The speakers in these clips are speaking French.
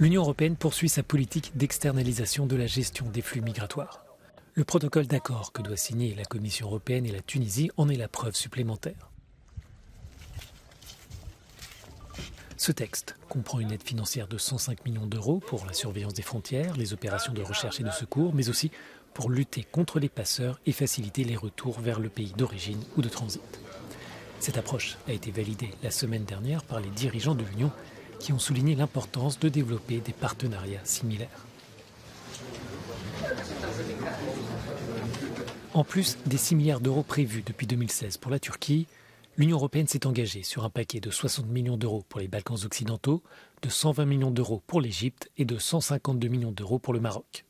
L'Union européenne poursuit sa politique d'externalisation de la gestion des flux migratoires. Le protocole d'accord que doit signer la Commission européenne et la Tunisie en est la preuve supplémentaire. Ce texte comprend une aide financière de 105 millions d'euros pour la surveillance des frontières, les opérations de recherche et de secours, mais aussi pour lutter contre les passeurs et faciliter les retours vers le pays d'origine ou de transit. Cette approche a été validée la semaine dernière par les dirigeants de l'Union qui ont souligné l'importance de développer des partenariats similaires. En plus des 6 milliards d'euros prévus depuis 2016 pour la Turquie, l'Union européenne s'est engagée sur un paquet de 60 millions d'euros pour les Balkans occidentaux, de 120 millions d'euros pour l'Égypte et de 152 millions d'euros pour le Maroc.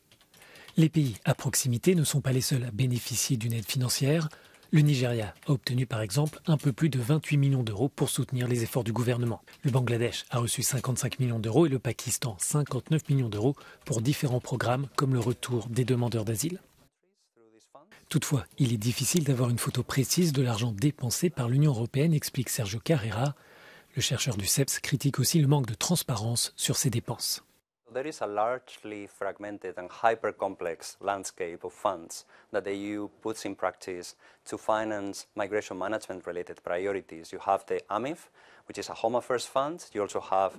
Les pays à proximité ne sont pas les seuls à bénéficier d'une aide financière. Le Nigeria a obtenu par exemple un peu plus de 28 millions d'euros pour soutenir les efforts du gouvernement. Le Bangladesh a reçu 55 millions d'euros et le Pakistan 59 millions d'euros pour différents programmes comme le retour des demandeurs d'asile. Toutefois, il est difficile d'avoir une photo précise de l'argent dépensé par l'Union européenne, explique Sergio Carrera. Le chercheur du CEPS critique aussi le manque de transparence sur ces dépenses. There is a largely fragmented and hyper-complex landscape of funds that the EU puts in practice to finance migration management-related priorities. You have the AMIF, which is a Home Affairs fund. You also have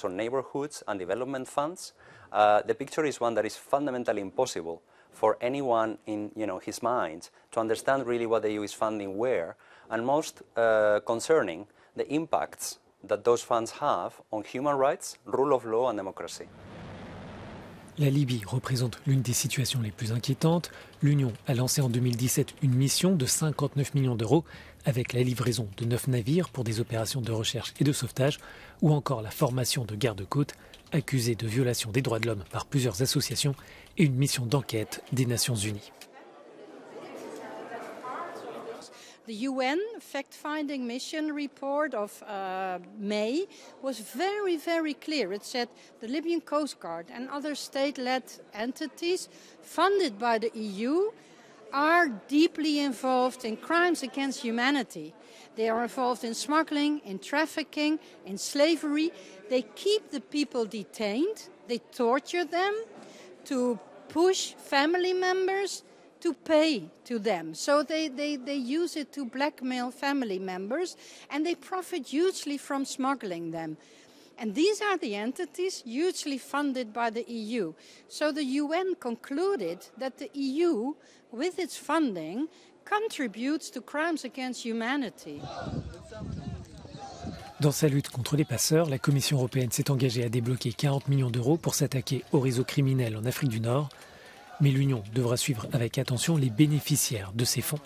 neighborhoods and development funds. The picture is one that is fundamentally impossible for anyone in his mind to understand really what the EU is funding where, and most concerning the impacts that those funds have on human rights, rule of law and democracy. La Libye représente l'une des situations les plus inquiétantes. L'Union a lancé en 2017 une mission de 59 millions d'euros avec la livraison de 9 navires pour des opérations de recherche et de sauvetage ou encore la formation de gardes-côtes accusés de violation des droits de l'homme par plusieurs associations et une mission d'enquête des Nations Unies. The UN fact-finding mission report of May was very, very clear. It said the Libyan Coast Guard and other state-led entities funded by the EU are deeply involved in crimes against humanity. They are involved in smuggling, in trafficking, in slavery. They keep the people detained. They torture them to push family members to pay to them. So they use it to blackmail family members and they profit hugely from smuggling them. And these are the entities hugely funded by the EU. So the UN concluded that the EU, with its funding, contributes to crimes against humanity. Dans sa lutte contre les passeurs, la Commission européenne s'est engagée à débloquer 40 millions d'euros pour s'attaquer aux réseaux criminels en Afrique du Nord. Mais l'Union devra suivre avec attention les bénéficiaires de ces fonds.